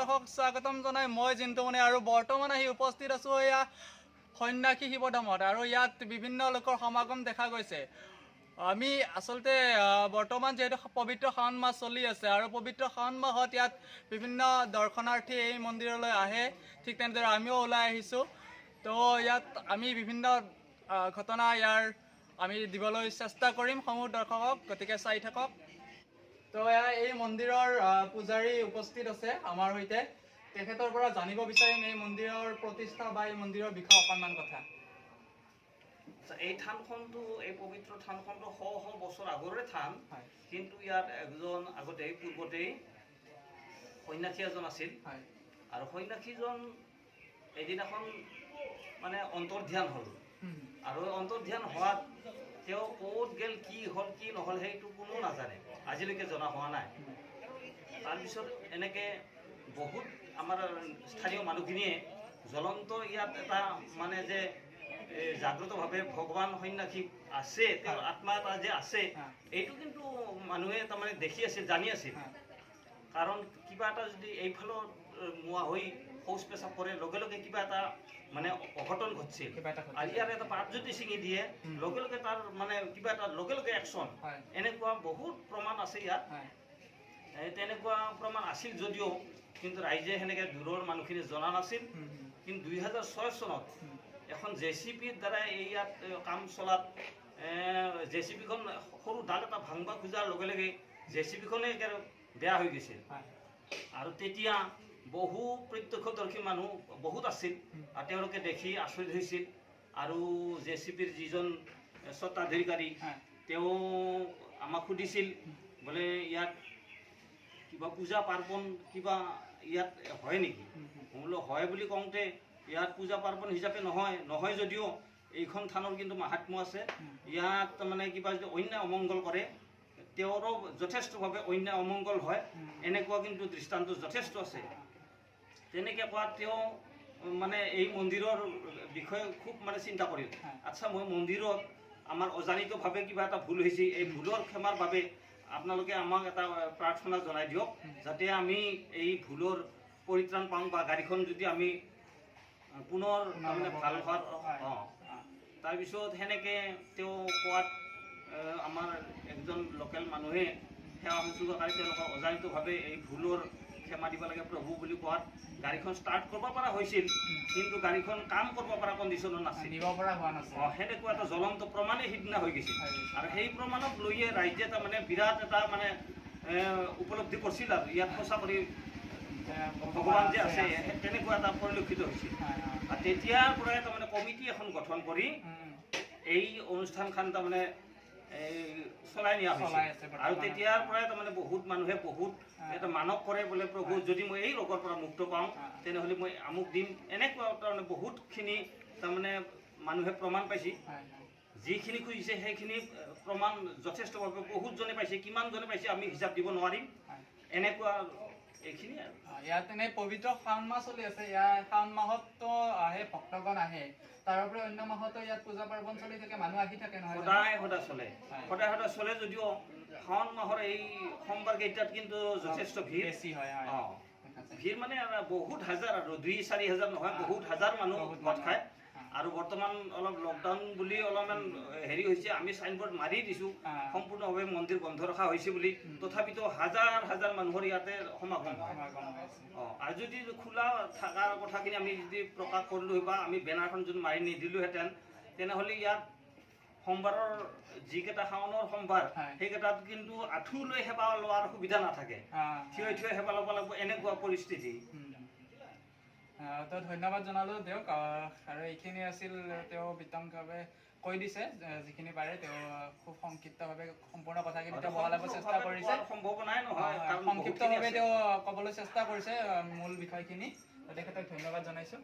দৰ্শক স্বাগতম জনাই মই জিন্তুমণি আৰু বৰ্তমান আহি উপস্থিত আছো এয়া সন্ন্যাসী শিৱধামত আৰু ইয়াত বিভিন্ন লোকৰ সমাগম দেখা গৈছে। আমি আচলতে বৰ্তমান যেহেতু পবিত্ৰ শাওণ মাহ চলি আছে আৰু পবিত্ৰ শাওণ মাহত ইয়াত বিভিন্ন দৰ্শনাৰ্থী এই মন্দিৰলৈ আহে, ঠিক তেনেদৰে আমিও ওলাই আহিছোঁ। তো ইয়াত আমি বিভিন্ন ঘটনা আমি দিবলৈ চেষ্টা কৰিম সমূহ দৰ্শকক, গতিকে চাই থাকক। তো এই মন্দিৰৰ পূজাৰী উপস্থিত আছে আমাৰ সৈতে, তেখেতৰ পৰা জানিব বিচাৰিম এই মন্দিৰৰ প্ৰতিষ্ঠা বা এই মন্দিৰৰ বিষয়ে অকণমান কথা। এই থানখনটো এই পবিত্ৰ থানখনটো শ শ বছৰ আগৰে থান, কিন্তু ইয়াত একজন আগতেই পূৰ্বতেই সন্ন্যাসী এজন আছিল আৰু সন্ন্যাসীজন এদিনাখন মানে অন্তৰ্ধান হ'ল আৰু অন্তৰ্ধান হোৱাত তেওঁ ক'ত গেল, কি হ'ল কি নহ'ল সেইটো কোনো নাজানে, আজিলৈকে জনা হোৱা নাই। তাৰপিছত এনেকৈ বহুত আমাৰ স্থানীয় মানুহখিনিয়ে জ্বলন্ত ইয়াত এটা মানে যে জাগ্ৰতভাৱে ভগৱান সন্ন্যাসী আছে, তেওঁৰ আত্মা এটা যে আছে, এইটো কিন্তু মানুহে তাৰমানে দেখি আছিল, জানি আছিল। কাৰণ কিবা এটা যদি এইফালৰ মোৱা হৈ শৌচ পেচাব কৰে, লগে লগে কিবা এটা মানে অঘটন ঘটছিল। আৰু ইয়াৰ এটা পাত যদি ছিঙি দিয়ে, লগে লগে তাৰ মানে কিবা এটা লগে লগে একশ্যন, এনেকুৱা বহুত প্ৰমাণ আছে ইয়াত। তেনেকুৱা প্ৰমাণ আছিল যদিও কিন্তু ৰাইজে সেনেকৈ দূৰৰ মানুহখিনি জনা নাছিল। কিন্তু 2006 চনত এখন JCBৰ দ্বাৰা ইয়াত কাম চলাত JCBখন সৰু ডাল এটা ভাঙবা খোজাৰ লগে লগে JCBখনে বেয়া হৈ গৈছিল। আৰু তেতিয়া বহু প্ৰত্যক্ষদৰ্শী মানুহ বহুত আছিল আৰু তেওঁলোকে দেখি আচৰিত হৈছিল। আৰু JCBৰ যিজন স্বত্বাধিকাৰী তেওঁ আমাক সুধিছিল, বোলে ইয়াত কিবা পূজা পাৰ্বণ কিবা ইয়াত হয় নেকি? বোলো হয় বুলি কওঁতে ইয়াত পূজা পাৰ্বণ হিচাপে নহয় যদিও এইখন থানৰ কিন্তু মাহাত্ম্য আছে। ইয়াত তাৰমানে কিবা যদি অন্যায় অমংগল কৰে, তেওঁৰো যথেষ্টভাৱে অন্যায় অমংগল হয়, এনেকুৱা কিন্তু দৃষ্টান্ত যথেষ্ট আছে। তেনেকৈ কোৱাত তেওঁ মানে এই মন্দিৰৰ বিষয়ে খুব মানে চিন্তা কৰিল। আচ্ছা, মই মন্দিৰত আমাৰ অজানিতভাৱে কিবা এটা ভুল হৈছে, এই ভুলৰ ক্ষমাৰ বাবে আপোনালোকে আমাক এটা প্ৰাৰ্থনা জনাই দিয়ক, যাতে আমি এই ভুলৰ পৰিত্ৰাণ পাওঁ বা গাড়ীখন যদি আমি পুনৰ তাৰমানে ভাল হোৱাৰ। তাৰপিছত সেনেকৈ তেওঁ কোৱাত আমাৰ একজন লোকেল মানুহে সেৱা শুশ্ৰূষাকাৰী তেওঁলোকক অজানিতভাৱে এই ভুলৰ ক্ষমা দিব লাগে প্ৰভু বুলি কোৱাত গাড়ীখন ষ্টাৰ্ট কৰিব পৰা হৈছিল, কিন্তু গাড়ীখন কাম কৰিব পৰা কণ্ডিশ্যনত নাছিল, সেনেকুৱা এটা জ্বলন্ত প্ৰমাণেই সিদিনা হৈ গৈছিল। আৰু সেই প্ৰমাণক লৈয়ে ৰাইজে তাৰমানে বিৰাট এটা মানে উপলব্ধি কৰিছিল আৰু ইয়াত সঁচা কৰি ভগৱান যে আছে তেনেকুৱা এটা পৰিলক্ষিত হৈছিল। আৰু তেতিয়াৰ পৰাই তাৰমানে কমিটি এখন গঠন কৰি এই অনুষ্ঠানখন তাৰমানে চলাই নিয়া হৈছে। আৰু তেতিয়াৰ পৰাই তাৰমানে বহুত মানুহে বহুত এটা মানৱ কৰে, বোলে প্ৰভু যদি মই এই ৰোগৰ পৰা মুক্ত পাওঁ তেনেহ'লে মই আমুক দিম, এনেকুৱা তাৰমানে বহুতখিনি তাৰমানে মানুহে প্ৰমাণ পাইছে। যিখিনি খুজিছে সেইখিনি প্ৰমাণ যথেষ্টভাৱে বহুতজনে পাইছে, কিমানজনে পাইছে আমি হিচাপ দিব নোৱাৰিম, এনেকুৱা এইখিনি। আৰু ইয়াত এনেই পবিত্ৰ শাওণ মাহ চলি আছে, ইয়াৰ শাওণ মাহতো আহে ভক্তগণ আহে, তাৰোপৰি অন্য মাহতো ইয়াত পূজা পাৰ্বণ চলি থাকে, মানুহ আহি থাকে নহয়? সদায় চলে যদিও শাওণ মাহৰ এই সোমবাৰ কেইটাত কিন্তু যথেষ্ট ভিৰ বেছি হয়। ভিৰ মানে বহুত হাজাৰ আৰু 2-4 হাজাৰ নহয়, বহুত হাজাৰ মানুহ গোট খায়। আৰু বৰ্তমান অলপ লকডাউন বুলি অলপমান হেৰি হৈছে, আমি চাইনবোৰ্ড মাৰি দিছোঁ সম্পূৰ্ণভাৱে মন্দিৰ বন্ধ ৰখা হৈছে বুলি, তথাপিতো হাজাৰ হাজাৰ মানুহৰ ইয়াতে সমাগম। আৰু যদি খোলা থকাৰ কথাখিনি আমি যদি প্ৰকাশ কৰিলোঁ বা আমি বেনাৰখন যদি মাৰি নিদিলোঁহেঁতেন, তেনেহ'লে ইয়াত সোমবাৰৰ যিকেইটা শাওণৰ সোমবাৰ সেইকেইটাত কিন্তু আঁঠু লৈ সেৱা লোৱাৰ সুবিধা নাথাকে, থিয় সেৱা ল'ব লাগিব, এনেকুৱা পৰিস্থিতি। তো ধন্যবাদ জনালোঁ তেওঁক। আৰু এইখিনি আছিল, তেওঁ বিতংভাৱে কৈ দিছে যিখিনি পাৰে, তেওঁ খুব সংক্ষিপ্তভাৱে সম্পূৰ্ণ কথাখিনি তেওঁ বহলাব চেষ্টা কৰিছে, সংক্ষিপ্তভাৱে তেওঁ ক'বলৈ চেষ্টা কৰিছে মূল বিষয়খিনি। তেখেতক ধন্যবাদ জনাইছোঁ।